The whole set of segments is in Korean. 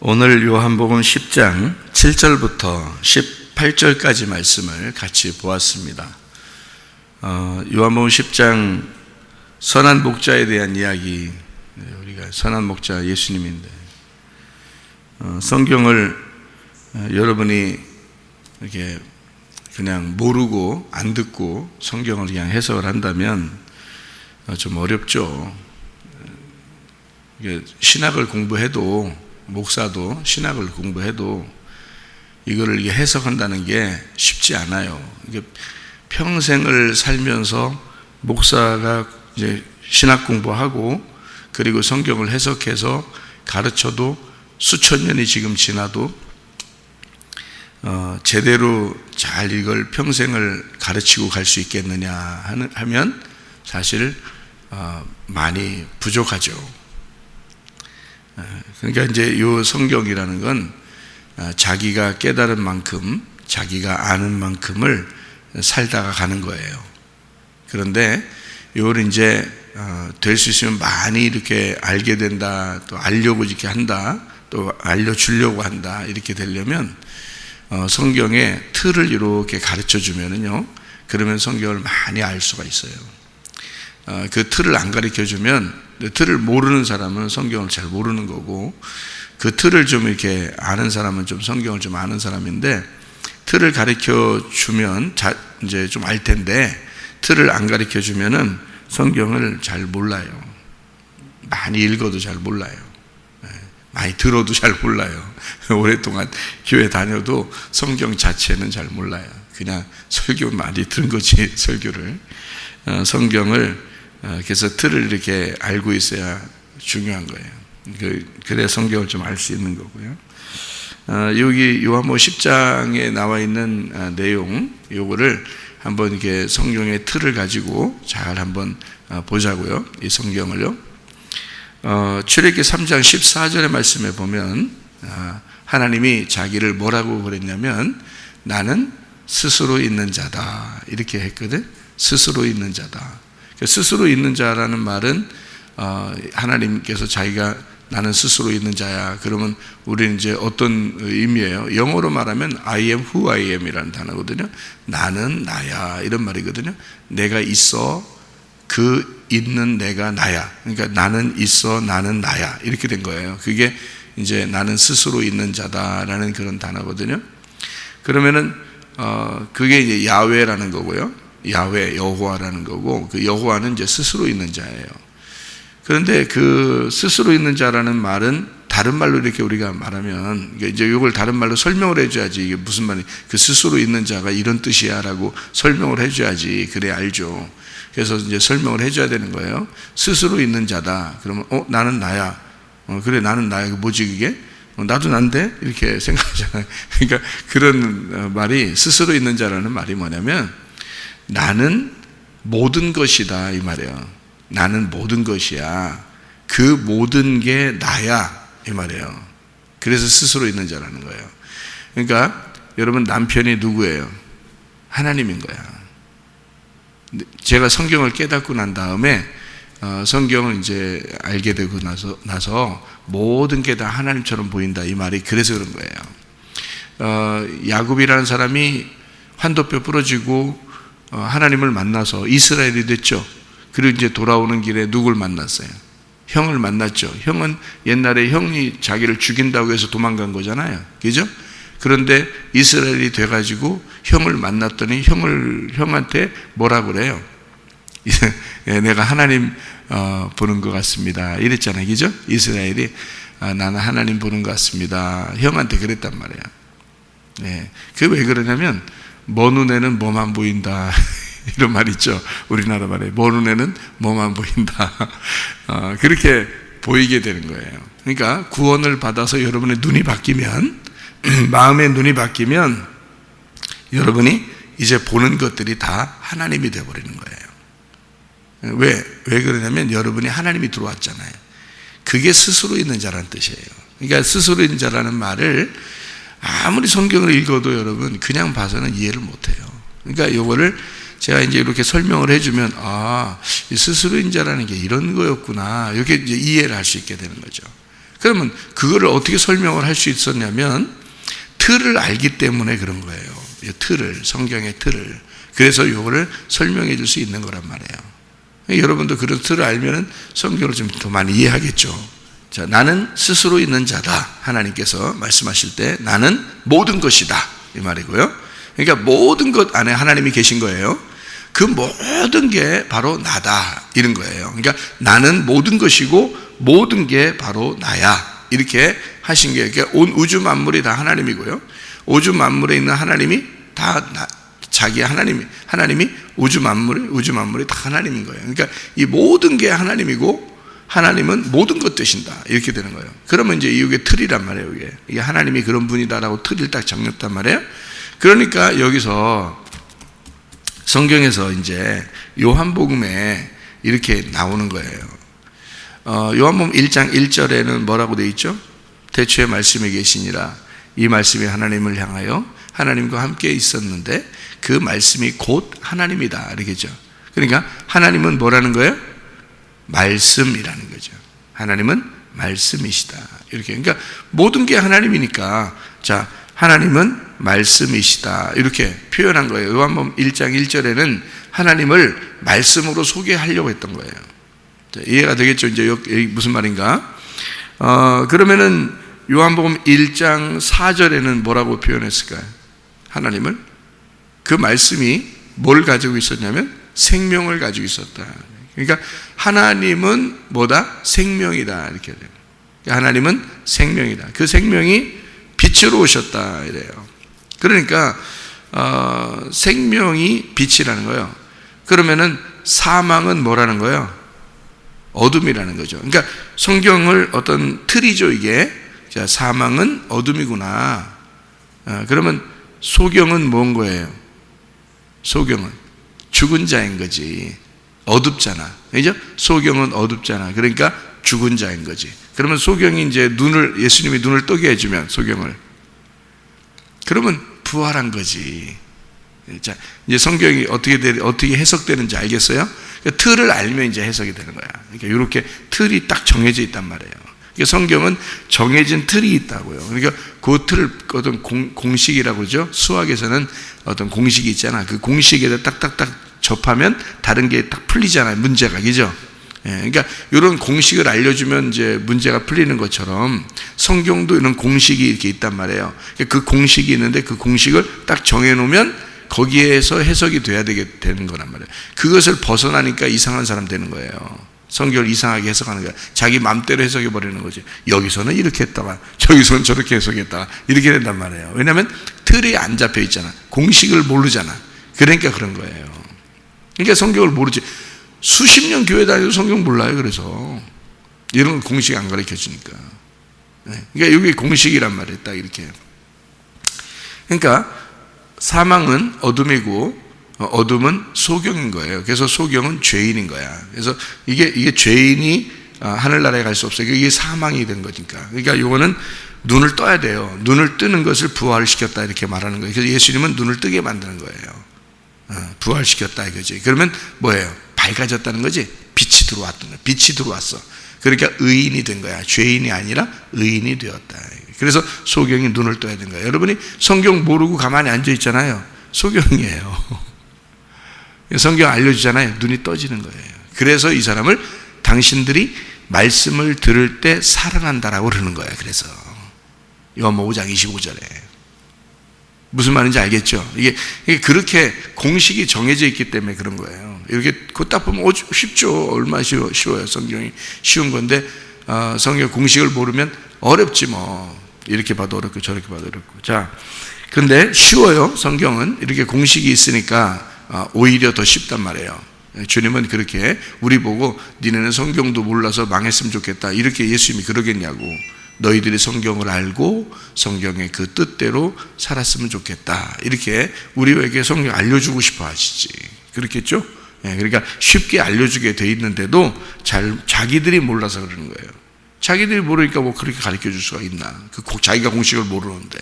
오늘 요한복음 10장 7절부터 18절까지 말씀을 같이 보았습니다. 요한복음 10장 선한 목자에 대한 이야기, 우리가 선한 목자 예수님인데, 성경을 여러분이 이렇게 그냥 모르고 안 듣고 성경을 그냥 해석을 한다면 좀 어렵죠. 신학을 공부해도, 목사도 신학을 공부해도 이거를 해석한다는 게 쉽지 않아요. 이게 평생을 살면서 목사가 이제 신학 공부하고 그리고 성경을 해석해서 가르쳐도 수천 년이 지금 지나도 제대로 잘 이걸 평생을 가르치고 갈 수 있겠느냐 하면 사실 많이 부족하죠. 그러니까 이제 이 성경이라는 건 자기가 깨달은 만큼, 자기가 아는 만큼을 살다가 가는 거예요. 그런데 이걸 이제 될 수 있으면 많이 이렇게 알게 된다, 또 알려고 이렇게 한다, 또 알려주려고 한다, 이렇게 되려면 성경의 틀을 이렇게 가르쳐 주면은요, 그러면 성경을 많이 알 수가 있어요. 그 틀을 안 가르쳐 주면, 틀을 모르는 사람은 성경을 잘 모르는 거고, 그 틀을 좀 이렇게 아는 사람은 좀 성경을 좀 아는 사람인데, 틀을 가르쳐 주면 이제 좀 알 텐데, 틀을 안 가르쳐 주면은 성경을 잘 몰라요. 많이 읽어도 잘 몰라요. 많이 들어도 잘 몰라요. 오랫동안 교회 다녀도 성경 자체는 잘 몰라요. 그냥 설교 많이 들은 거지, 설교를. 성경을 그래서 틀을 이렇게 알고 있어야 중요한 거예요. 그래야 성경을 좀 알 수 있는 거고요. 여기 요한복음 10장에 나와 있는 내용, 요거를 한번 이렇게 성경의 틀을 가지고 잘 한번 보자고요. 이 성경을요. 출애굽기 3장 14절의 말씀에 보면 하나님이 자기를 뭐라고 그랬냐면, 나는 스스로 있는 자다, 이렇게 했거든. 스스로 있는 자다. 스스로 있는 자라는 말은 하나님께서 자기가 나는 스스로 있는 자야. 그러면 우리는 이제 어떤 의미예요? 영어로 말하면 I am who I am 이라는 단어거든요. 나는 나야, 이런 말이거든요. 내가 있어, 그 있는 내가 나야. 그러니까 나는 있어, 나는 나야, 이렇게 된 거예요. 그게 이제 나는 스스로 있는 자다라는 그런 단어거든요. 그러면은 그게 이제 야훼라는 거고요. 야훼, 여호와라는 거고, 그 여호와는 이제 스스로 있는 자예요. 그런데 그 스스로 있는 자라는 말은 다른 말로 이렇게 우리가 말하면, 이제 이걸 다른 말로 설명을 해줘야지, 이게 무슨 말이, 그 스스로 있는 자가 이런 뜻이야라고 설명을 해줘야지, 그래 알죠. 그래서 이제 설명을 해줘야 되는 거예요. 스스로 있는 자다. 그러면 나는 나야. 그래, 나는 나야. 뭐지 그게? 나도 난데? 이렇게 생각하잖아요. 그러니까 그런 말이, 스스로 있는 자라는 말이 뭐냐면, 나는 모든 것이다, 이 말이에요. 나는 모든 것이야. 그 모든 게 나야, 이 말이에요. 그래서 스스로 있는 자라는 거예요. 그러니까 여러분, 남편이 누구예요? 하나님인 거야. 제가 성경을 깨닫고 난 다음에 성경을 이제 알게 되고 나서 모든 게 다 하나님처럼 보인다, 이 말이 그래서 그런 거예요. 야곱이라는 사람이 환도뼈 부러지고 하나님을 만나서 이스라엘이 됐죠. 그리고 이제 돌아오는 길에 누굴 만났어요? 형을 만났죠. 형은 옛날에 형이 자기를 죽인다고 해서 도망간 거잖아요. 그죠? 그런데 이스라엘이 돼가지고 형을 만났더니 형한테 뭐라 그래요? 내가 하나님 보는 것 같습니다, 이랬잖아요. 그죠? 이스라엘이 나는 하나님 보는 것 같습니다, 형한테 그랬단 말이에요. 네. 그게 왜 그러냐면, 먼 눈에는 뭐만 보인다, 이런 말 있죠. 우리나라 말에 먼 눈에는 뭐만 보인다. 그렇게 보이게 되는 거예요. 그러니까 구원을 받아서 여러분의 눈이 바뀌면, 마음의 눈이 바뀌면 여러분이 이제 보는 것들이 다 하나님이 되어버리는 거예요. 왜 그러냐면, 여러분이 하나님이 들어왔잖아요. 그게 스스로 있는 자라는 뜻이에요. 그러니까 스스로 있는 자라는 말을 아무리 성경을 읽어도 여러분 그냥 봐서는 이해를 못해요. 그러니까 이거를 제가 이제 이렇게 설명을 해주면, 이 스스로인 자라는 게 이런 거였구나, 이렇게 이제 이해를 할 수 있게 되는 거죠. 그러면 그거를 어떻게 설명을 할 수 있었냐면 틀을 알기 때문에 그런 거예요. 틀을, 성경의 틀을. 그래서 이거를 설명해 줄 수 있는 거란 말이에요. 여러분도 그런 틀을 알면은 성경을 좀 더 많이 이해하겠죠. 자, 나는 스스로 있는 자다. 하나님께서 말씀하실 때 나는 모든 것이다. 이 말이고요. 그러니까 모든 것 안에 하나님이 계신 거예요. 그 모든 게 바로 나다. 이런 거예요. 그러니까 나는 모든 것이고 모든 게 바로 나야. 이렇게 하신 게, 그러니까 온 우주 만물이 다 하나님이고요. 우주 만물에 있는 하나님이 다 자기 하나님이 우주 만물이 다 하나님인 거예요. 그러니까 이 모든 게 하나님이고 하나님은 모든 것 되신다. 이렇게 되는 거예요. 그러면 이제 이게 틀이란 말이에요. 이게 하나님이 그런 분이다라고 틀을 딱 정했단 말이에요. 그러니까 여기서 성경에서 이제 요한복음에 이렇게 나오는 거예요. 요한복음 1장 1절에는 뭐라고 되어 있죠? 태초에 말씀이 계시니라. 이 말씀이 하나님을 향하여 하나님과 함께 있었는데 그 말씀이 곧 하나님이다. 이렇게죠. 그러니까 하나님은 뭐라는 거예요? 말씀이라는 거죠. 하나님은 말씀이시다. 이렇게. 그러니까 모든 게 하나님이니까, 자, 하나님은 말씀이시다. 이렇게 표현한 거예요. 요한복음 1장 1절에는 하나님을 말씀으로 소개하려고 했던 거예요. 자, 이해가 되겠죠? 이제 여기 무슨 말인가? 그러면은 요한복음 1장 4절에는 뭐라고 표현했을까요? 하나님을? 그 말씀이 뭘 가지고 있었냐면 생명을 가지고 있었다. 그러니까 하나님은 뭐다? 생명이다. 이렇게 돼요. 하나님은 생명이다. 그 생명이 빛으로 오셨다. 이래요. 그러니까 생명이 빛이라는 거예요. 그러면은 사망은 뭐라는 거예요? 어둠이라는 거죠. 그러니까 성경을 어떤 틀이죠, 이게. 자, 사망은 어둠이구나. 그러면 소경은 뭔 거예요? 소경은 죽은 자인 거지. 어둡잖아. 그죠? 소경은 어둡잖아. 그러니까 죽은 자인 거지. 그러면 소경이 이제 예수님이 눈을 뜨게 해주면, 소경을. 그러면 부활한 거지. 자, 이제 성경이 어떻게 해석되는지 알겠어요? 그러니까 틀을 알면 이제 해석이 되는 거야. 그러니까 이렇게 틀이 딱 정해져 있단 말이에요. 그러니까 성경은 정해진 틀이 있다고요. 그러니까 그 틀을 어떤 공식이라고 그러죠. 수학에서는 어떤 공식이 있잖아. 그 공식에다 딱딱딱 접하면 다른 게 딱 풀리잖아요. 문제가. 그죠? 예, 그러니까 이런 공식을 알려주면 이제 문제가 풀리는 것처럼 성경도 이런 공식이 이렇게 있단 말이에요. 그 공식이 있는데 그 공식을 딱 정해놓으면 거기에서 해석이 돼야 되는 거란 말이에요. 그것을 벗어나니까 이상한 사람 되는 거예요. 성경을 이상하게 해석하는 거야. 자기 마음대로 해석해버리는 거지. 여기서는 이렇게 했다가 저기서는 저렇게 해석했다가 이렇게 된단 말이에요. 왜냐하면 틀이 안 잡혀 있잖아. 공식을 모르잖아. 그러니까 그런 거예요. 그러니까 성경을 모르지. 수십 년 교회 다니도 성경 몰라요. 그래서 이런 공식 안 가르쳐 주니까. 그러니까 여기 공식이란 말이에요. 딱 이렇게. 그러니까 사망은 어둠이고 어둠은 소경인 거예요. 그래서 소경은 죄인인 거야. 그래서 이게 죄인이 하늘나라에 갈 수 없어요. 이게 사망이 된 거니까. 그러니까 이거는 눈을 떠야 돼요. 눈을 뜨는 것을 부활시켰다 이렇게 말하는 거예요. 그래서 예수님은 눈을 뜨게 만드는 거예요. 부활시켰다 이거지. 그러면 뭐예요? 밝아졌다는 거지. 빛이 들어왔던 거야. 빛이 들어왔어. 그러니까 의인이 된 거야. 죄인이 아니라 의인이 되었다. 그래서 소경이 눈을 떠야 된 거야. 여러분이 성경 모르고 가만히 앉아 있잖아요. 소경이에요. 성경 알려주잖아요. 눈이 떠지는 거예요. 그래서 이 사람을 당신들이 말씀을 들을 때 사랑한다라고 그러는 거야. 그래서 요한복음 5장 25절에 무슨 말인지 알겠죠? 이게 그렇게 공식이 정해져 있기 때문에 그런 거예요. 이렇게 그거 딱 보면 쉽죠. 얼마나 쉬워요. 성경이 쉬운 건데 성경 공식을 모르면 어렵지 뭐. 이렇게 봐도 어렵고 저렇게 봐도 어렵고. 자, 근데 쉬워요. 성경은 이렇게 공식이 있으니까 오히려 더 쉽단 말이에요. 주님은 그렇게 우리 보고 니네는 성경도 몰라서 망했으면 좋겠다. 이렇게 예수님이 그러겠냐고. 너희들이 성경을 알고 성경의 그 뜻대로 살았으면 좋겠다. 이렇게 우리에게 성경 알려주고 싶어 하시지. 그렇겠죠? 그러니까 쉽게 알려주게 돼 있는데도 자기들이 몰라서 그러는 거예요. 자기들이 모르니까 뭐 그렇게 가르쳐 줄 수가 있나. 자기가 공식을 모르는데.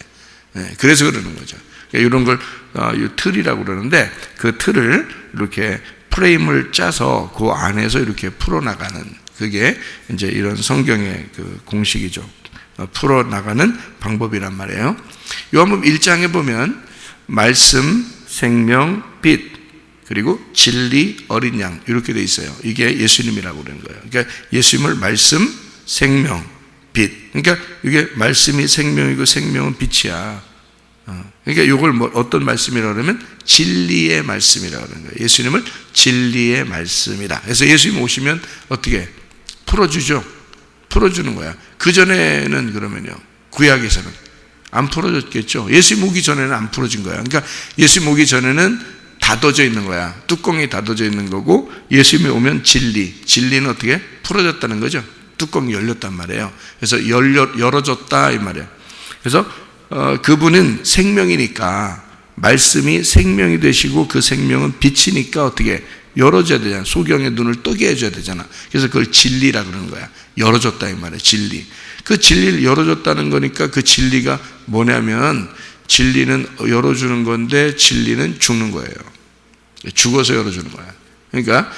그래서 그러는 거죠. 이런 걸 틀이라고 그러는데 그 틀을 이렇게 프레임을 짜서 그 안에서 이렇게 풀어나가는 그게 이제 이런 성경의 그 공식이죠. 풀어나가는 방법이란 말이에요. 요한복음 1장에 보면 말씀, 생명, 빛, 그리고 진리, 어린 양 이렇게 돼 있어요. 이게 예수님이라고 그러는 거예요. 그러니까 예수님을 말씀, 생명, 빛. 그러니까 이게 말씀이 생명이고 생명은 빛이야. 그러니까 이걸 어떤 말씀이라고 그러면 진리의 말씀이라고 그러는 거예요. 예수님을 진리의 말씀이다. 그래서 예수님 오시면 어떻게 풀어주죠? 풀어주는 거야. 그전에는 그러면요, 구약에서는 안 풀어줬겠죠. 예수님 오기 전에는 안 풀어진 거야. 그러니까 예수님 오기 전에는 닫아져 있는 거야. 뚜껑이 닫아져 있는 거고, 예수님이 오면 진리는 어떻게 풀어졌다는 거죠. 뚜껑이 열렸단 말이에요. 그래서 열어졌다 이 말이에요. 그래서 그분은 생명이니까, 말씀이 생명이 되시고 그 생명은 빛이니까 어떻게 열어줘야 되잖아. 소경의 눈을 뜨게 해줘야 되잖아. 그래서 그걸 진리라 그러는 거야. 열어줬다 이 말이에요. 진리. 그 진리를 열어줬다는 거니까 그 진리가 뭐냐면, 진리는 열어주는 건데 진리는 죽는 거예요. 죽어서 열어주는 거야. 그러니까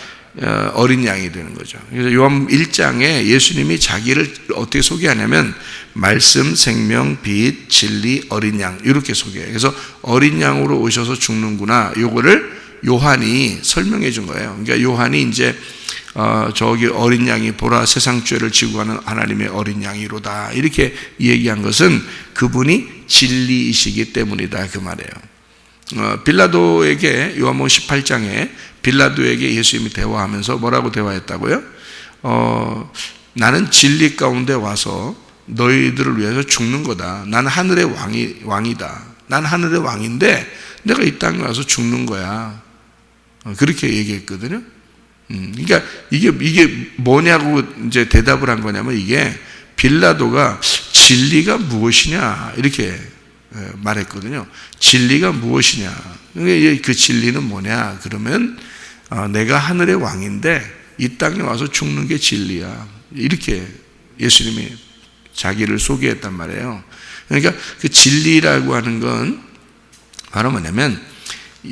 어린 양이 되는 거죠. 그래서 요한 1장에 예수님이 자기를 어떻게 소개하냐면 말씀, 생명, 빛, 진리, 어린 양 이렇게 소개해요. 그래서 어린 양으로 오셔서 죽는구나. 요거를 요한이 설명해 준 거예요. 그러니까 요한이 이제 저기 어린 양이 보라 세상 죄를 지고 가는 하나님의 어린 양이로다 이렇게 얘기한 것은 그분이 진리이시기 때문이다 그 말이에요. 빌라도에게 요한복음 18장에 빌라도에게 예수님이 대화하면서 뭐라고 대화했다고요? 나는 진리 가운데 와서 너희들을 위해서 죽는 거다. 난 하늘의 왕이다. 난 하늘의 왕인데 내가 이 땅에 와서 죽는 거야. 그렇게 얘기했거든요. 그러니까 이게 뭐냐고 이제 대답을 한 거냐면, 이게 빌라도가 진리가 무엇이냐 이렇게 말했거든요. 진리가 무엇이냐. 그 진리는 뭐냐 그러면 내가 하늘의 왕인데 이 땅에 와서 죽는 게 진리야. 이렇게 예수님이 자기를 소개했단 말이에요. 그러니까 그 진리라고 하는 건 바로 뭐냐면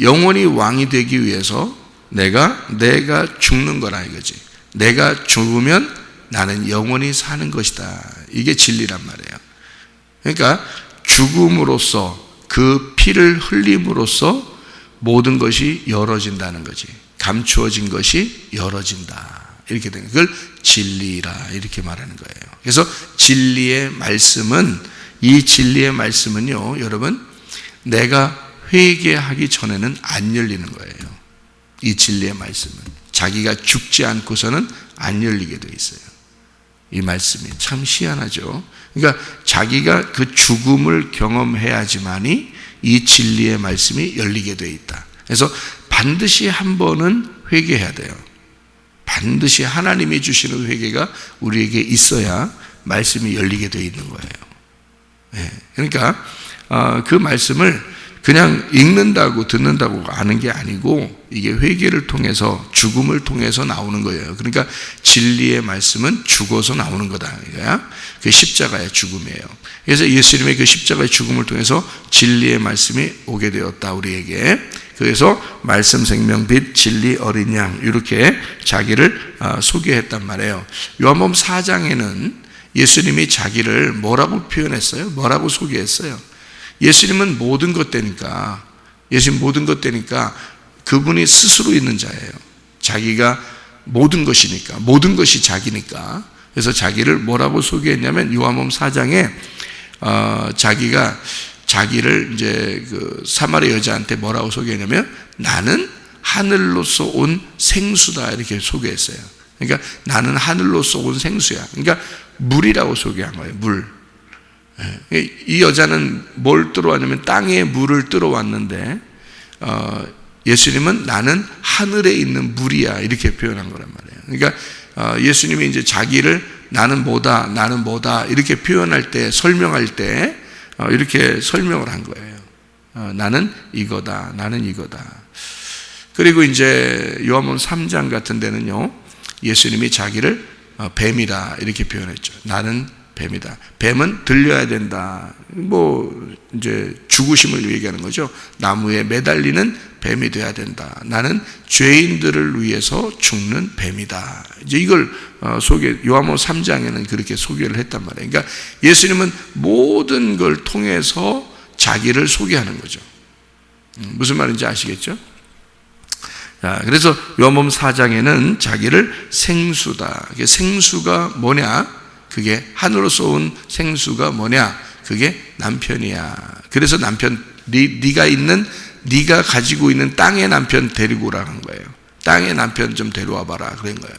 영원히 왕이 되기 위해서 내가 죽는 거라 이거지. 내가 죽으면 나는 영원히 사는 것이다. 이게 진리란 말이에요. 그러니까 죽음으로써, 그 피를 흘림으로써 모든 것이 열어진다는 거지. 감추어진 것이 열어진다. 이렇게 되는 그걸 진리라 이렇게 말하는 거예요. 그래서 진리의 말씀은, 이 진리의 말씀은요, 여러분, 내가 회개하기 전에는 안 열리는 거예요. 이 진리의 말씀은 자기가 죽지 않고서는 안 열리게 돼 있어요. 이 말씀이 참 희한하죠. 그러니까 자기가 그 죽음을 경험해야지만이 이 진리의 말씀이 열리게 돼 있다. 그래서 반드시 한 번은 회개해야 돼요. 반드시 하나님이 주시는 회개가 우리에게 있어야 말씀이 열리게 돼 있는 거예요. 그러니까 그 말씀을 그냥 읽는다고 듣는다고 아는 게 아니고, 이게 회개를 통해서, 죽음을 통해서 나오는 거예요. 그러니까 진리의 말씀은 죽어서 나오는 거다. 그 십자가의 죽음이에요. 그래서 예수님의 그 십자가의 죽음을 통해서 진리의 말씀이 오게 되었다 우리에게. 그래서 말씀, 생명, 빛, 진리, 어린 양 이렇게 자기를 소개했단 말이에요. 요한복음 4장에는 예수님이 자기를 뭐라고 표현했어요? 뭐라고 소개했어요? 예수님은 모든 것 되니까, 예수님 모든 것 되니까 그분이 스스로 있는 자예요. 자기가 모든 것이니까, 모든 것이 자기니까. 그래서 자기를 뭐라고 소개했냐면 요한복음 4장에 자기가 자기를 이제 그 사마리아 여자한테 뭐라고 소개했냐면 나는 하늘로서 온 생수다 이렇게 소개했어요. 그러니까 나는 하늘로서 온 생수야. 그러니까 물이라고 소개한 거예요. 물. 이 여자는 뭘 뜨러왔냐면 땅에 물을 뜨러왔는데 예수님은 나는 하늘에 있는 물이야 이렇게 표현한 거란 말이에요. 그러니까 예수님이 이제 자기를 나는 뭐다 이렇게 표현할 때, 설명할 때 이렇게 설명을 한 거예요. 나는 이거다. 그리고 이제 요한복음 3장 같은 데는요, 예수님이 자기를 뱀이다 이렇게 표현했죠. 나는 뱀이다. 뱀은 들려야 된다. 이제 죽으심을 얘기하는 거죠. 나무에 매달리는 뱀이 돼야 된다. 나는 죄인들을 위해서 죽는 뱀이다. 이제 이걸 요한복음 3장에는 그렇게 소개를 했단 말이에요. 그러니까 예수님은 모든 걸 통해서 자기를 소개하는 거죠. 무슨 말인지 아시겠죠? 자, 그래서 요한복음 4장에는 자기를 생수다. 생수가 뭐냐? 그게 하늘로서 온 생수가 뭐냐? 그게 남편이야. 그래서 남편, 네가 가지고 있는 땅의 남편 데리고 오라는 거예요. 땅의 남편 좀 데려와 봐라 그런 거예요.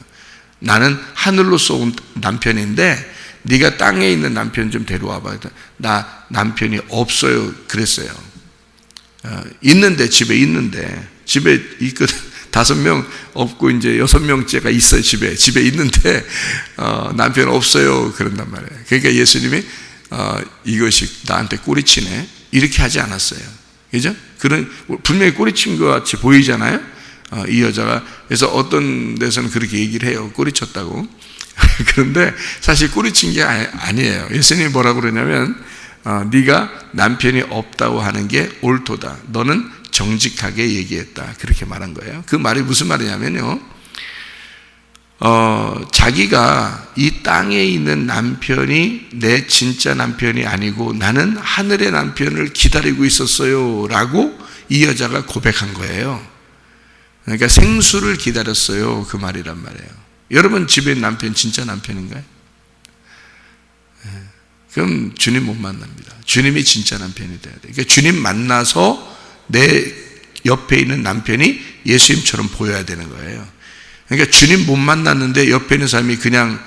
나는 하늘로서 온 남편인데 네가 땅에 있는 남편 좀 데려와 봐. 나 남편이 없어요 그랬어요. 있는데 집에 있거든. 5명 없고 이제 6명째가 있어요. 집에 있는데 남편 없어요 그런단 말이에요. 그러니까 예수님이 이것이 나한테 꼬리치네 이렇게 하지 않았어요. 그죠? 분명히 꼬리친 것 같이 보이잖아요. 이 여자가. 그래서 어떤 데서는 그렇게 얘기를 해요. 꼬리쳤다고. 그런데 사실 꼬리친 게 아니에요. 예수님이 뭐라고 그러냐면 네가 남편이 없다고 하는 게 옳도다. 너는 정직하게 얘기했다. 그렇게 말한 거예요. 그 말이 무슨 말이냐면요. 자기가 이 땅에 있는 남편이 내 진짜 남편이 아니고 나는 하늘의 남편을 기다리고 있었어요. 라고 이 여자가 고백한 거예요. 그러니까 생수를 기다렸어요. 그 말이란 말이에요. 여러분 집에 있는 남편 진짜 남편인가요? 그럼 주님 못 만납니다. 주님이 진짜 남편이 돼야 돼요. 그러니까 주님 만나서 내 옆에 있는 남편이 예수님처럼 보여야 되는 거예요. 그러니까 주님 못 만났는데 옆에 있는 사람이 그냥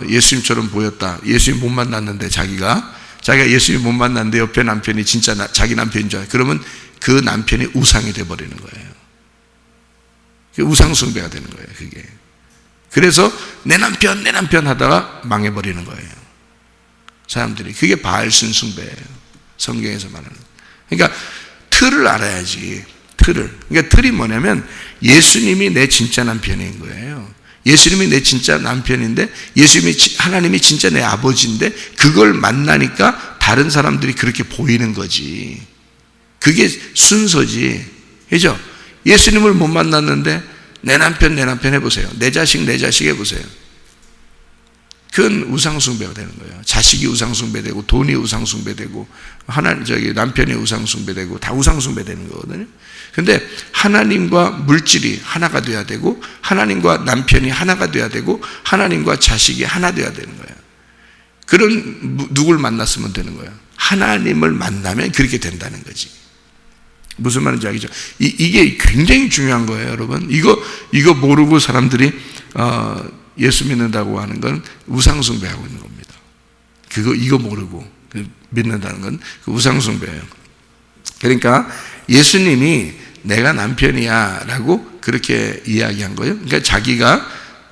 예수님처럼 보였다. 예수님 못 만났는데 자기가 예수님 못 만났는데 옆에 남편이 진짜 자기 남편인 줄 알아요. 그러면 그 남편이 우상이 돼버리는 거예요. 우상 숭배가 되는 거예요. 그게. 그래서 내 남편 하다가 망해버리는 거예요. 사람들이. 그게 바알신 숭배예요. 성경에서 말하는. 그러니까 틀을 알아야지. 그러니까 틀이 뭐냐면 예수님이 내 진짜 남편인 거예요. 예수님이 내 진짜 남편인데 하나님이 진짜 내 아버지인데 그걸 만나니까 다른 사람들이 그렇게 보이는 거지. 그게 순서지. 그죠? 예수님을 못 만났는데 내 남편 해보세요. 내 자식 해보세요. 그건 우상숭배가 되는 거예요. 자식이 우상숭배되고 돈이 우상숭배되고 남편이 우상숭배되고 다 우상숭배되는 거거든요. 근데 하나님과 물질이 하나가 돼야 되고 하나님과 남편이 하나가 돼야 되고 하나님과 자식이 하나 돼야 되는 거예요. 그런 누굴 만났으면 되는 거예요. 하나님을 만나면 그렇게 된다는 거지. 무슨 말인지 알겠죠? 이게 굉장히 중요한 거예요, 여러분. 이거 모르고 사람들이 예수 믿는다고 하는 건 우상숭배하고 있는 겁니다. 이거 모르고 믿는다는 건 우상숭배예요. 그러니까 예수님이 내가 남편이야 라고 그렇게 이야기한 거예요. 그러니까 자기가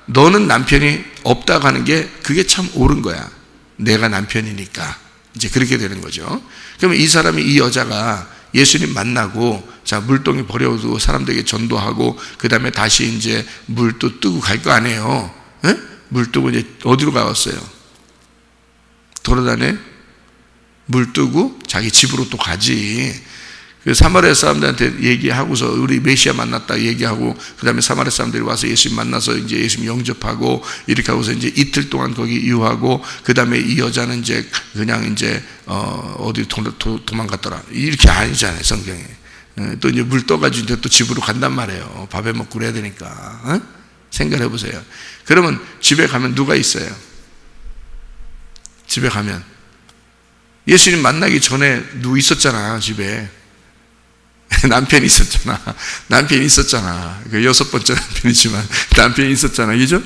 너는 남편이 없다고 하는 게 그게 참 옳은 거야. 내가 남편이니까. 이제 그렇게 되는 거죠. 그러면 이 여자가 예수님 만나고 물동이 버려두고 사람들에게 전도하고 그 다음에 다시 이제 물도 뜨고 갈 거 아니에요. 에? 물 뜨고 이제 어디로 가왔어요? 돌아다녀? 물 뜨고 자기 집으로 또 가지. 그 사마리아 사람들한테 얘기하고서 우리 메시아 만났다 얘기하고 그 다음에 사마리아 사람들이 와서 예수님 만나서 이제 예수님 영접하고 이렇게 하고서 이제 이틀 동안 거기 유하고 그 다음에 이 여자는 이제 그냥 이제 어디 도망갔더라. 이렇게 아니잖아요, 성경에. 또 이제 물 떠가지고 이제 또 집으로 간단 말이에요. 밥에 먹고 그래야 되니까. 생각해 보세요. 그러면 집에 가면 누가 있어요? 집에 가면 예수님 만나기 전에 누구 있었잖아, 집에. 남편이 있었잖아. 그 6번째 남편이지만 남편이 있었잖아. 그죠?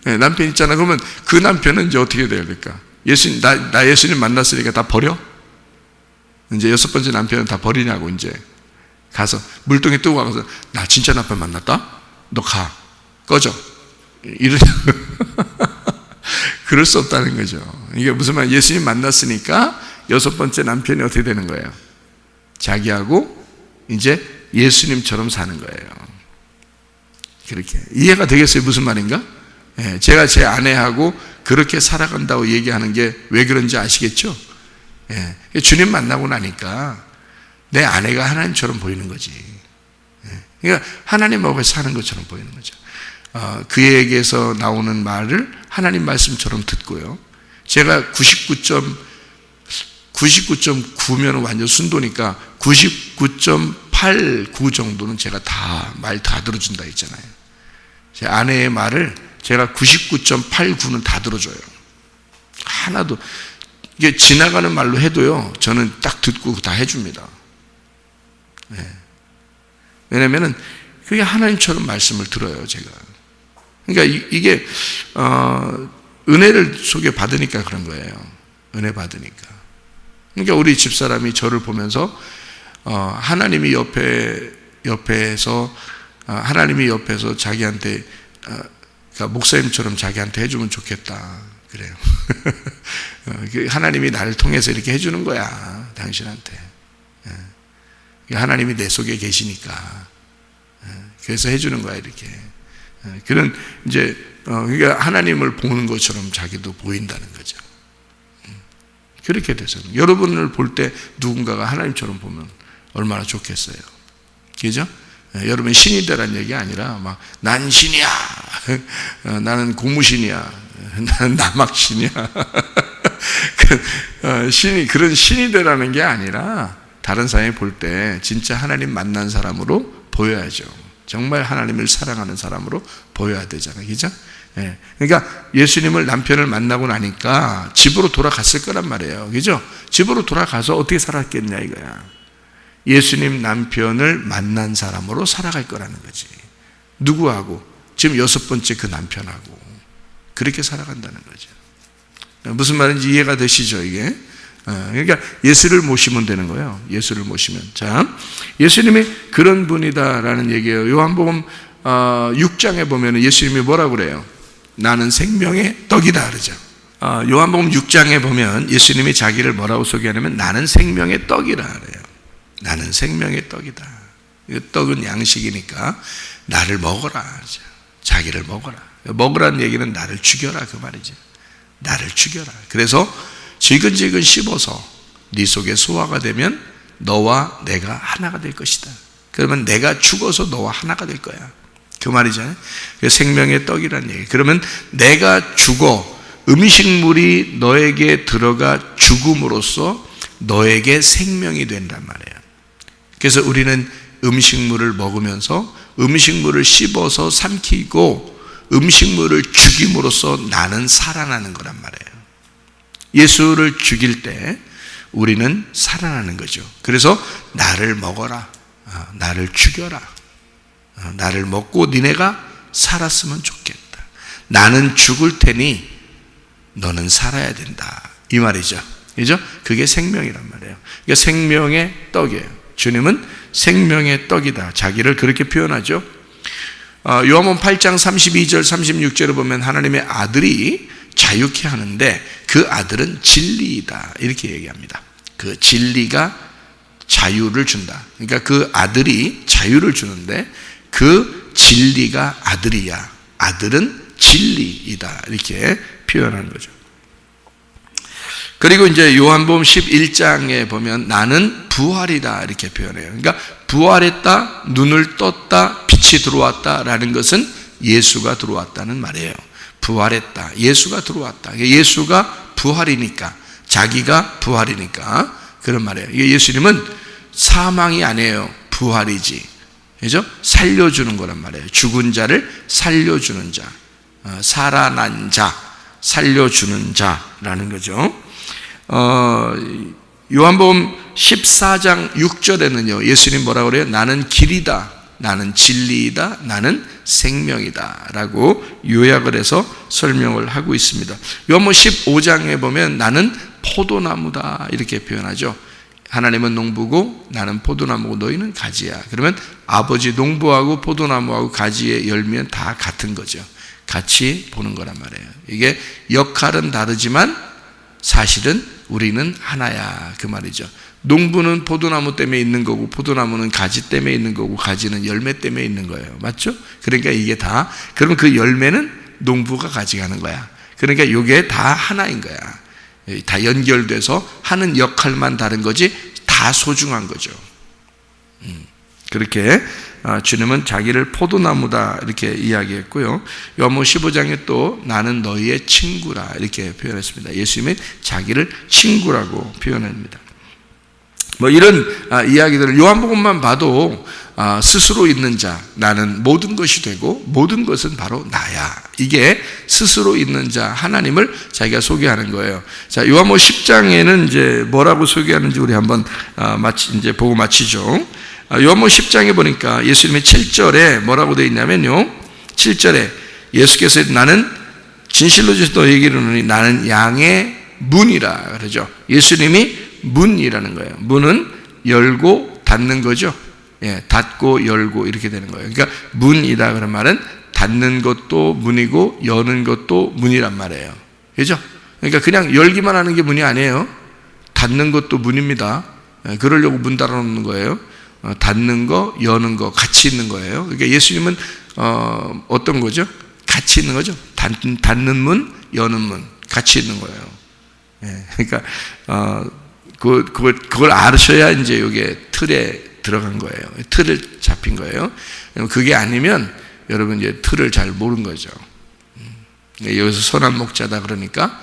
네, 남편 있잖아. 그러면 그 남편은 이제 어떻게 돼야 될까? 나 예수님 만났으니까 다 버려? 이제 6번째 남편은 다 버리냐고, 이제. 가서, 물동에 뜨고 가서, 나 진짜 남편 만났다? 너 가. 꺼져. 이러냐고. 그럴 수 없다는 거죠. 이게 무슨 말, 예수님 만났으니까 6번째 남편이 어떻게 되는 거예요? 자기하고 이제 예수님처럼 사는 거예요. 그렇게. 이해가 되겠어요? 무슨 말인가? 예, 제가 제 아내하고 그렇게 살아간다고 얘기하는 게 왜 그런지 아시겠죠? 예. 주님 만나고 나니까 내 아내가 하나님처럼 보이는 거지. 예. 그러니까 하나님하고 사는 것처럼 보이는 거죠. 그에게서 나오는 말을 하나님 말씀처럼 듣고요. 제가 99.9면 완전 순도니까 99.89 정도는 제가 말 다 들어준다 했잖아요. 제 아내의 말을 제가 99.89는 다 들어줘요. 하나도, 이게 지나가는 말로 해도요, 저는 딱 듣고 다 해줍니다. 네. 왜냐면은 그게 하나님처럼 말씀을 들어요, 제가. 그러니까 이게, 은혜를 속에 받으니까 그런 거예요. 은혜 받으니까. 그러니까 우리 집사람이 저를 보면서, 하나님이 옆에서 자기한테, 그러니까 목사님처럼 자기한테 해주면 좋겠다. 그래요. 하나님이 나를 통해서 이렇게 해주는 거야, 당신한테. 하나님이 내 속에 계시니까. 그래서 해주는 거야, 이렇게. 그런, 이제, 그러니까 하나님을 보는 것처럼 자기도 보인다는 거죠. 그렇게 돼서. 여러분을 볼 때 누군가가 하나님처럼 보면 얼마나 좋겠어요. 그죠? 여러분 신이 되라는 얘기 아니라 막 난 신이야, 나는 고무신이야, 나는 나막신이야. 그런 신이 되라는 게 아니라 다른 사람이 볼 때 진짜 하나님 만난 사람으로 보여야죠. 정말 하나님을 사랑하는 사람으로 보여야 되잖아요. 그죠? 예. 그러니까 예수님을 남편을 만나고 나니까 집으로 돌아갔을 거란 말이에요. 그죠? 집으로 돌아가서 어떻게 살았겠냐 이거야. 예수님 남편을 만난 사람으로 살아갈 거라는 거지. 누구하고? 지금 6번째 그 남편하고 그렇게 살아간다는 거죠. 무슨 말인지 이해가 되시죠, 이게? 그러니까 예수를 모시면 되는 거예요. 예수를 모시면. 자, 예수님이 그런 분이다라는 얘기예요. 요한복음 6장에 보면 예수님이 뭐라고 그래요? 나는 생명의 떡이다 그러죠. 요한복음 6장에 보면 예수님이 자기를 뭐라고 소개하냐면 나는 생명의 떡이라 그래요. 나는 생명의 떡이다. 떡은 양식이니까 나를 먹어라. 자기를 먹어라. 먹으라는 얘기는 나를 죽여라 그 말이죠. 나를 죽여라. 그래서 지근지근 씹어서 네 속에 소화가 되면 너와 내가 하나가 될 것이다. 그러면 내가 죽어서 너와 하나가 될 거야. 그 말이잖아요. 생명의 떡이라는 얘기. 그러면 내가 죽어 음식물이 너에게 들어가 죽음으로써 너에게 생명이 된단 말이에요. 그래서 우리는 음식물을 먹으면서 음식물을 씹어서 삼키고 음식물을 죽임으로써 나는 살아나는 거란 말이에요. 예수를 죽일 때 우리는 살아나는 거죠. 그래서 나를 먹어라, 나를 죽여라, 나를 먹고 니네가 살았으면 좋겠다. 나는 죽을 테니 너는 살아야 된다 이 말이죠. 그죠? 그게 생명이란 말이에요. 그러니까 생명의 떡이에요. 주님은 생명의 떡이다. 자기를 그렇게 표현하죠. 요한복음 8장 32절 36절을 보면 하나님의 아들이 자유케 하는데 그 아들은 진리이다 이렇게 얘기합니다. 그 진리가 자유를 준다. 그러니까 그 아들이 자유를 주는데 그 진리가 아들이야. 아들은 진리이다 이렇게 표현하는 거죠. 그리고 이제 요한복음 11장에 보면 나는 부활이다 이렇게 표현해요. 그러니까 부활했다, 눈을 떴다, 빛이 들어왔다라는 것은 예수가 들어왔다는 말이에요. 부활했다, 예수가 들어왔다. 예수가 부활이니까, 자기가 부활이니까 그런 말이에요. 예수님은 사망이 아니에요. 부활이지. 그죠? 살려주는 거란 말이에요. 죽은 자를 살려주는 자, 살아난 자, 살려주는 자라는 거죠. 요한복음 14장 6절에는요 예수님 뭐라고 그래요? 나는 길이다, 나는 진리이다, 나는 생명이다 라고 요약을 해서 설명을 하고 있습니다. 요한복음 15장에 보면 나는 포도나무다 이렇게 표현하죠. 하나님은 농부고 나는 포도나무고 너희는 가지야. 그러면 아버지 농부하고 포도나무하고 가지의 열매는 다 같은 거죠. 같이 보는 거란 말이에요. 이게 역할은 다르지만 사실은 우리는 하나야 그 말이죠. 농부는 포도나무 때문에 있는 거고 포도나무는 가지 때문에 있는 거고 가지는 열매 때문에 있는 거예요. 맞죠? 그러니까 이게 다, 그러면 그 열매는 농부가 가져가는 거야. 그러니까 이게 다 하나인 거야. 다 연결돼서 하는 역할만 다른 거지 다 소중한 거죠. 그렇게 주님은 자기를 포도나무다 이렇게 이야기했고요. 요한복음 15장에 또 나는 너희의 친구라 이렇게 표현했습니다. 예수님이 자기를 친구라고 표현합니다. 뭐 이런 이야기들을 요한복음만 봐도 스스로 있는 자, 나는 모든 것이 되고 모든 것은 바로 나야. 이게 스스로 있는 자 하나님을 자기가 소개하는 거예요. 자, 요한복음 10장에는 이제 뭐라고 소개하는지 우리 한번 이제 보고 마치죠. 요한복음 10장에 보니까 예수님이 7절에 뭐라고 되어 있냐면요. 7절에 예수께서 나는 진실로 너희에게 이르노니 나는 양의 문이라 그러죠. 예수님이 문이라는 거예요. 문은 열고 닫는 거죠. 예, 닫고 열고 이렇게 되는 거예요. 그러니까 문이다 그런 말은 닫는 것도 문이고 여는 것도 문이란 말이에요. 그죠? 그러니까 그냥 열기만 하는 게 문이 아니에요. 닫는 것도 문입니다. 예, 그러려고 문 달아놓는 거예요. 닫는 거, 여는 거 같이 있는 거예요. 그러니까 예수님은 어떤 거죠? 같이 있는 거죠. 닫는 문, 여는 문 같이 있는 거예요. 예, 그러니까 그걸 아셔야 이제 이게 틀에 들어간 거예요. 틀을 잡힌 거예요. 그게 아니면 여러분 이제 틀을 잘 모르는 거죠. 여기서 선한 목자다 그러니까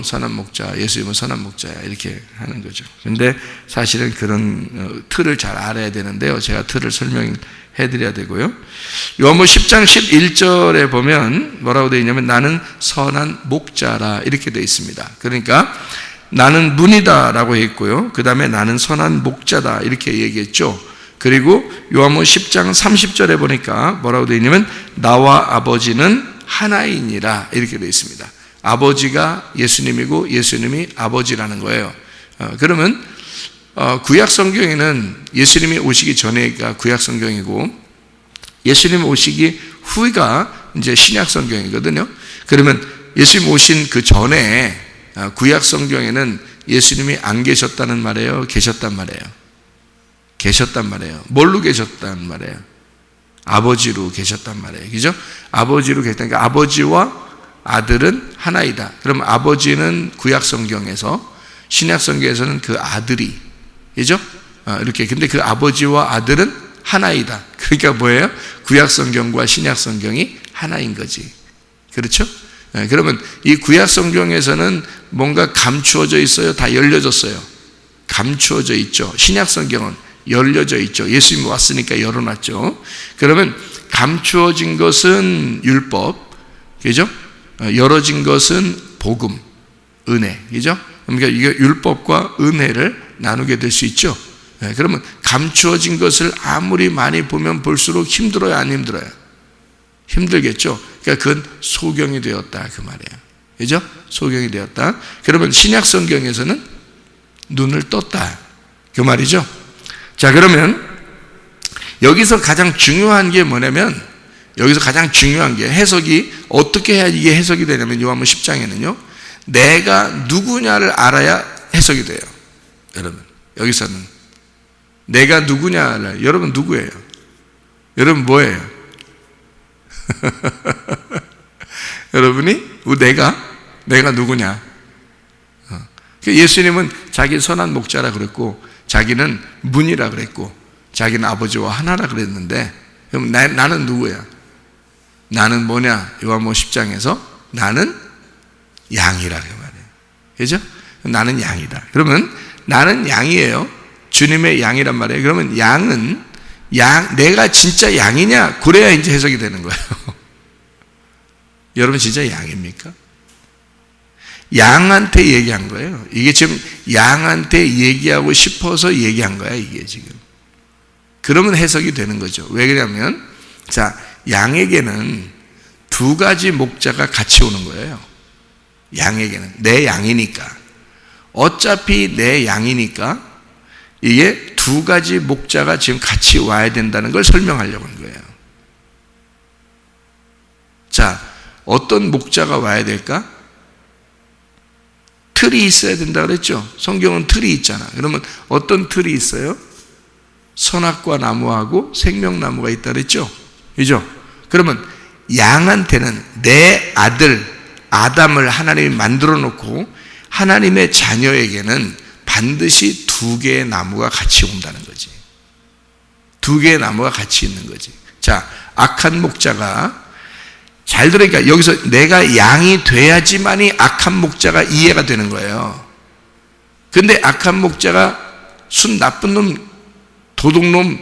선한 목자, 예수님은 선한 목자야 이렇게 하는 거죠. 근데 사실은 그런 틀을 잘 알아야 되는데요. 제가 틀을 설명해 드려야 되고요. 요한복음 10장 11절에 보면 뭐라고 되어 있냐면 나는 선한 목자라 이렇게 되어 있습니다. 그러니까 나는 문이다 라고 했고요. 그 다음에 나는 선한 목자다 이렇게 얘기했죠. 그리고 요한복음 10장 30절에 보니까 뭐라고 되어 있냐면 나와 아버지는 하나이니라 이렇게 되어 있습니다. 아버지가 예수님이고 예수님이 아버지라는 거예요. 그러면 구약 성경에는 예수님이 오시기 전에가 구약 성경이고 예수님 오시기 후가 이제 신약 성경이거든요. 그러면 예수님 오신 그 전에 구약 성경에는 예수님이 안 계셨다는 말이에요? 계셨단 말이에요? 계셨단 말이에요. 뭘로 계셨단 말이에요? 아버지로 계셨단 말이에요. 그죠? 아버지로 계셨다니까 아버지와 아들은 하나이다. 그럼 아버지는 구약 성경에서 신약 성경에서는 그 아들이 그죠? 이렇게 근데 그 아버지와 아들은 하나이다. 그러니까 뭐예요? 구약 성경과 신약 성경이 하나인 거지. 그렇죠? 그러면 이 구약 성경에서는 뭔가 감추어져 있어요? 다 열려졌어요? 감추어져 있죠. 신약 성경은 열려져 있죠. 예수님이 왔으니까 열어놨죠. 그러면 감추어진 것은 율법, 그죠? 열어진 것은 복음, 은혜, 그죠? 그러니까 이게 율법과 은혜를 나누게 될 수 있죠. 그러면 감추어진 것을 아무리 많이 보면 볼수록 힘들어요, 안 힘들어요? 힘들겠죠. 그러니까 그건 소경이 되었다 그 말이에요. 그죠? 소경이 되었다. 그러면 신약 성경에서는 눈을 떴다 그 말이죠. 자, 그러면 여기서 가장 중요한 게 뭐냐면 여기서 가장 중요한 게 해석이 어떻게 해야 이게 해석이 되냐면 요한복음 10장에는요. 내가 누구냐를 알아야 해석이 돼요. 여러분 여기서는 내가 누구냐를 여러분 누구예요? 여러분 뭐예요? 여러분이 내가 누구냐? 예수님은 자기 선한 목자라 그랬고 자기는 문이라 그랬고 자기는 아버지와 하나라 그랬는데 그럼 나는 누구야? 나는 뭐냐? 요한복음 10장에서 나는 양이라 그 말이에요. 그죠? 나는 양이다. 그러면 나는 양이에요. 주님의 양이란 말이에요. 그러면 양은 내가 진짜 양이냐? 그래야 이제 해석이 되는 거예요. 여러분 진짜 양입니까? 양한테 얘기한 거예요. 이게 지금 양한테 얘기하고 싶어서 얘기한 거야, 이게 지금. 그러면 해석이 되는 거죠. 왜 그러냐면, 자, 양에게는 두 가지 목자가 같이 오는 거예요. 양에게는. 내 양이니까. 어차피 내 양이니까 이게 두 가지 목자가 지금 같이 와야 된다는 걸 설명하려고 하는 거예요. 자, 어떤 목자가 와야 될까? 틀이 있어야 된다 그랬죠? 성경은 틀이 있잖아. 그러면 어떤 틀이 있어요? 선악과 나무하고 생명나무가 있다 그랬죠? 그죠? 그러면 양한테는 내 아들, 아담을 하나님이 만들어 놓고 하나님의 자녀에게는 반드시 두 개의 나무가 같이 온다는 거지. 두 개의 나무가 같이 있는 거지. 자, 악한 목자가, 잘 들으니까 여기서 내가 양이 돼야지만이 악한 목자가 이해가 되는 거예요. 근데 악한 목자가 순 나쁜 놈, 도둑놈,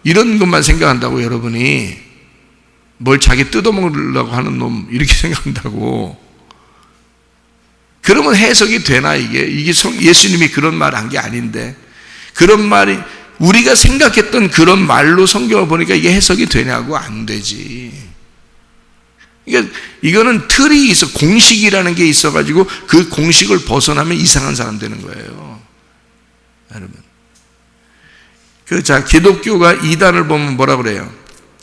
이런 것만 생각한다고 여러분이 뭘 자기 뜯어먹으려고 하는 놈 이렇게 생각한다고. 그러면 해석이 되나 이게 예수님이 그런 말 한 게 아닌데, 그런 말이 우리가 생각했던 그런 말로 성경을 보니까 이게 해석이 되냐고. 안 되지. 그러니까 이거는 틀이 있어, 공식이라는 게 있어가지고 그 공식을 벗어나면 이상한 사람 되는 거예요, 여러분. 자, 기독교가 이단을 보면 뭐라 그래요?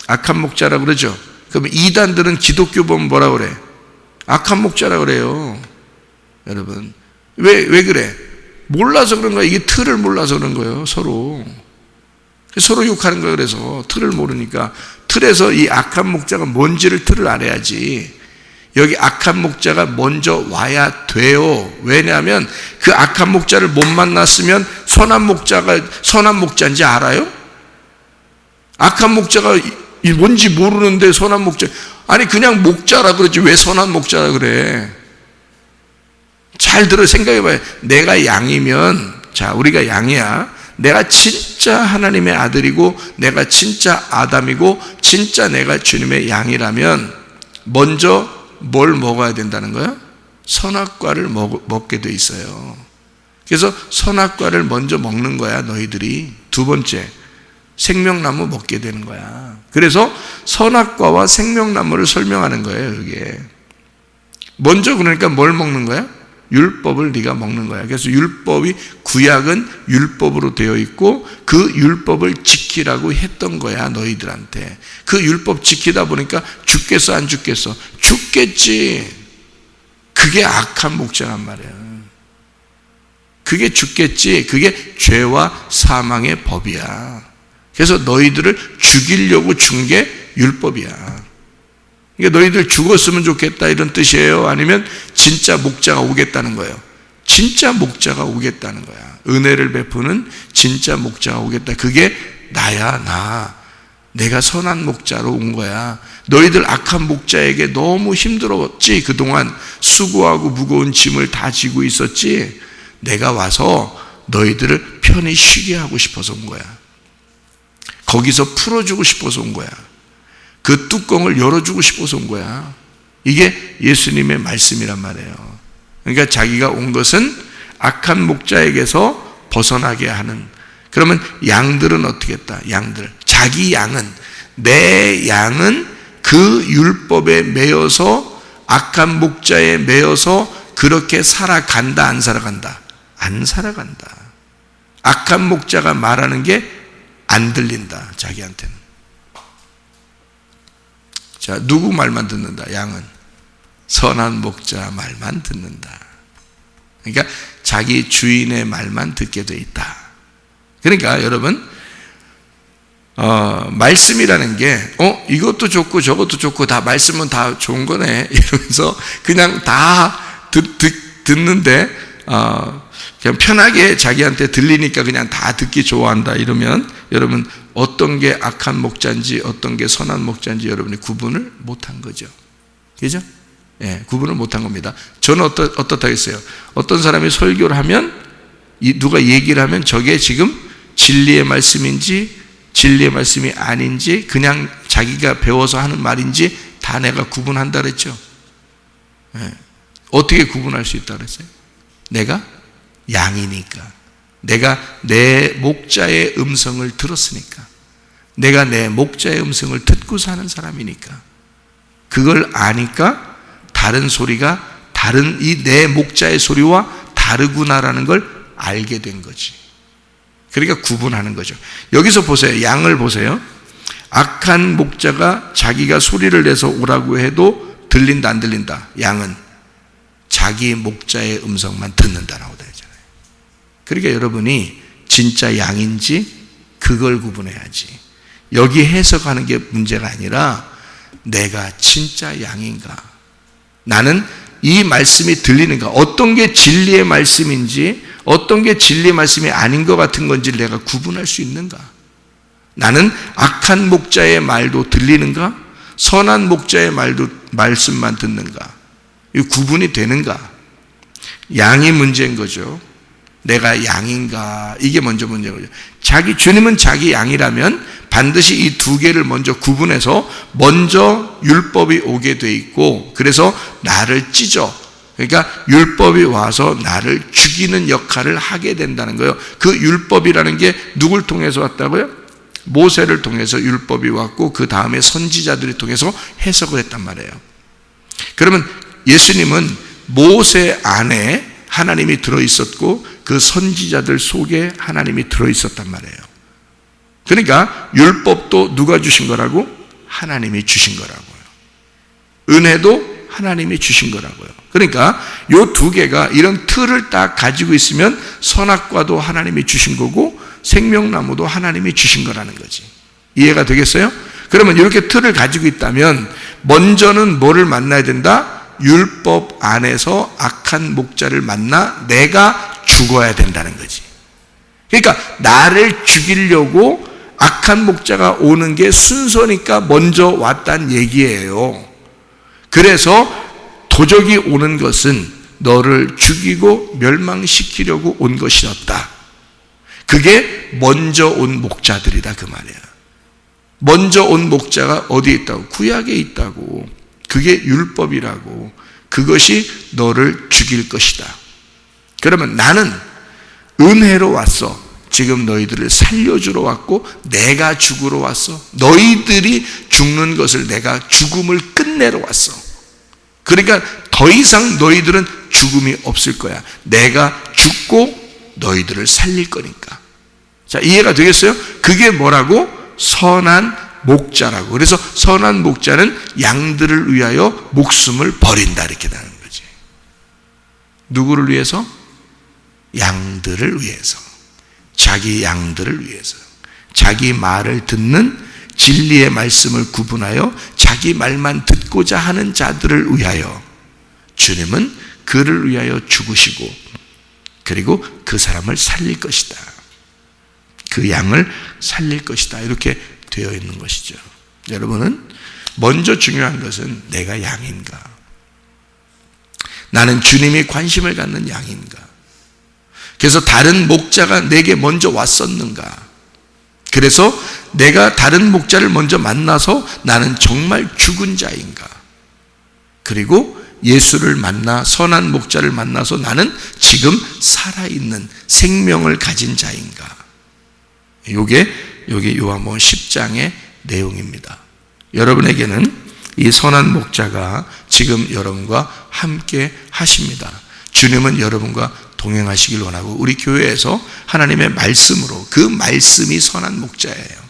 악한 목자라 그러죠. 그러면 이단들은 기독교 보면 뭐라 그래? 악한 목자라 그래요, 여러분. 왜 그래? 몰라서 그런 거야. 이게 틀을 몰라서 그런 거예요, 서로 욕하는 거예요. 그래서 틀을 모르니까. 틀에서 이 악한 목자가 뭔지를 틀을 알아야지. 여기 악한 목자가 먼저 와야 돼요. 왜냐하면 그 악한 목자를 못 만났으면 선한 목자가 선한 목자인지 알아요? 악한 목자가 뭔지 모르는데 선한 목자, 아니 그냥 목자라 그러지 왜 선한 목자라 그래? 잘 들어 생각해봐요. 내가 양이면, 자, 우리가 양이야. 내가 진짜 하나님의 아들이고 내가 진짜 아담이고 진짜 내가 주님의 양이라면 먼저 뭘 먹어야 된다는 거야? 선악과를 먹게 돼 있어요. 그래서 선악과를 먼저 먹는 거야, 너희들이. 두 번째, 생명나무 먹게 되는 거야. 그래서 선악과와 생명나무를 설명하는 거예요, 이게. 먼저 그러니까 뭘 먹는 거야? 율법을 네가 먹는 거야. 그래서 율법이, 구약은 율법으로 되어 있고 그 율법을 지키라고 했던 거야, 너희들한테. 그 율법 지키다 보니까 죽겠어 안 죽겠어? 죽겠지. 그게 악한 목자란 말이야. 그게 죽겠지. 그게 죄와 사망의 법이야. 그래서 너희들을 죽이려고 준 게 율법이야. 그러니까 너희들 죽었으면 좋겠다 이런 뜻이에요? 아니면 진짜 목자가 오겠다는 거예요? 진짜 목자가 오겠다는 거야. 은혜를 베푸는 진짜 목자가 오겠다. 그게 나야, 나. 내가 선한 목자로 온 거야. 너희들 악한 목자에게 너무 힘들었지. 그동안 수고하고 무거운 짐을 다 지고 있었지. 내가 와서 너희들을 편히 쉬게 하고 싶어서 온 거야. 거기서 풀어주고 싶어서 온 거야. 그 뚜껑을 열어주고 싶어서 온 거야. 이게 예수님의 말씀이란 말이에요. 그러니까 자기가 온 것은 악한 목자에게서 벗어나게 하는. 그러면 양들은 어떻게 했다? 양들, 자기 양은, 내 양은 그 율법에 매여서 악한 목자에 매여서 그렇게 살아간다, 안 살아간다? 안 살아간다. 악한 목자가 말하는 게 안 들린다, 자기한테는. 자, 누구 말만 듣는다? 양은 선한 목자 말만 듣는다. 그러니까 자기 주인의 말만 듣게 돼 있다. 그러니까 여러분, 말씀이라는 게 이것도 좋고 저것도 좋고 다 말씀은 다 좋은 거네 이러면서 그냥 다 듣는데 그냥 편하게 자기한테 들리니까 그냥 다 듣기 좋아한다 이러면 여러분, 어떤 게 악한 목자인지 어떤 게 선한 목자인지 여러분이 구분을 못한 거죠. 그죠? 예, 구분을 못한 겁니다. 저는 어떻다겠어요? 어떤 사람이 설교를 하면, 누가 얘기를 하면 저게 지금 진리의 말씀인지 진리의 말씀이 아닌지 그냥 자기가 배워서 하는 말인지 다 내가 구분한다 그랬죠. 예. 어떻게 구분할 수 있다 그랬어요? 내가 양이니까, 내가 내 목자의 음성을 들었으니까, 내가 내 목자의 음성을 듣고 사는 사람이니까, 그걸 아니까 다른 소리가 다른 이 내 목자의 소리와 다르구나라는 걸 알게 된 거지. 그러니까 구분하는 거죠. 여기서 보세요. 양을 보세요. 악한 목자가 자기가 소리를 내서 오라고 해도 들린다 안 들린다? 양은 자기 목자의 음성만 듣는다라고 되잖아요. 그러니까 여러분이 진짜 양인지 그걸 구분해야지. 여기 해석하는 게 문제가 아니라 내가 진짜 양인가, 나는 이 말씀이 들리는가, 어떤 게 진리의 말씀인지 어떤 게 진리의 말씀이 아닌 것 같은 건지 내가 구분할 수 있는가? 나는 악한 목자의 말도 들리는가? 선한 목자의 말씀만 듣는가? 이 구분이 되는가? 양이 문제인 거죠. 내가 양인가? 이게 먼저 문제인 거죠. 주님은 자기 양이라면 반드시 이 두 개를 먼저 구분해서 먼저 율법이 오게 돼 있고, 그래서 나를 찢어, 그러니까 율법이 와서 나를 죽이는 역할을 하게 된다는 거예요. 그 율법이라는 게 누굴 통해서 왔다고요? 모세를 통해서 율법이 왔고 그 다음에 선지자들이 통해서 해석을 했단 말이에요. 그러면 예수님은 모세 안에 하나님이 들어있었고 그 선지자들 속에 하나님이 들어있었단 말이에요. 그러니까 율법도 누가 주신 거라고? 하나님이 주신 거라고요. 은혜도 하나님이 주신 거라고요. 그러니까 이 두 개가 이런 틀을 딱 가지고 있으면 선악과도 하나님이 주신 거고 생명나무도 하나님이 주신 거라는 거지. 이해가 되겠어요? 그러면 이렇게 틀을 가지고 있다면 먼저는 뭐를 만나야 된다? 율법 안에서 악한 목자를 만나 내가 죽어야 된다는 거지. 그러니까 나를 죽이려고 악한 목자가 오는 게 순서니까 먼저 왔다는 얘기예요. 그래서 도적이 오는 것은 너를 죽이고 멸망시키려고 온 것이었다. 그게 먼저 온 목자들이다 그 말이야. 먼저 온 목자가 어디에 있다고? 구약에 있다고. 그게 율법이라고. 그것이 너를 죽일 것이다. 그러면 나는 은혜로 왔어. 지금 너희들을 살려주러 왔고 내가 죽으러 왔어. 너희들이 죽는 것을 내가 죽음을 끝내러 왔어. 그러니까 더 이상 너희들은 죽음이 없을 거야. 내가 죽고 너희들을 살릴 거니까. 자, 이해가 되겠어요? 그게 뭐라고? 선한 목자라고. 그래서 선한 목자는 양들을 위하여 목숨을 버린다 이렇게 되는 거지. 누구를 위해서? 양들을 위해서. 자기 양들을 위해서. 자기 말을 듣는 진리의 말씀을 구분하여 자기 말만 듣고자 하는 자들을 위하여 주님은 그를 위하여 죽으시고 그리고 그 사람을 살릴 것이다. 그 양을 살릴 것이다. 이렇게 되어 있는 것이죠. 여러분은 먼저 중요한 것은 내가 양인가? 나는 주님이 관심을 갖는 양인가? 그래서 다른 목자가 내게 먼저 왔었는가? 그래서 내가 다른 목자를 먼저 만나서 나는 정말 죽은 자인가? 그리고 예수를 만나 선한 목자를 만나서 나는 지금 살아있는 생명을 가진 자인가? 이게 여기 요한복음 10장의 내용입니다. 여러분에게는 이 선한 목자가 지금 여러분과 함께 하십니다. 주님은 여러분과 동행하시길 원하고 우리 교회에서 하나님의 말씀으로 그 말씀이 선한 목자예요.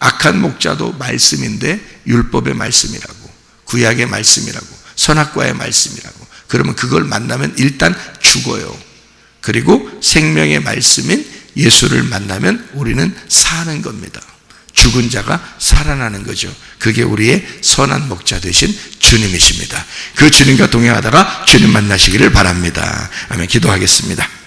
악한 목자도 말씀인데 율법의 말씀이라고, 구약의 말씀이라고, 선악과의 말씀이라고. 그러면 그걸 만나면 일단 죽어요. 그리고 생명의 말씀인 예수를 만나면 우리는 사는 겁니다. 죽은 자가 살아나는 거죠. 그게 우리의 선한 목자 되신 주님이십니다. 그 주님과 동행하다가 주님 만나시기를 바랍니다. 아멘. 기도하겠습니다.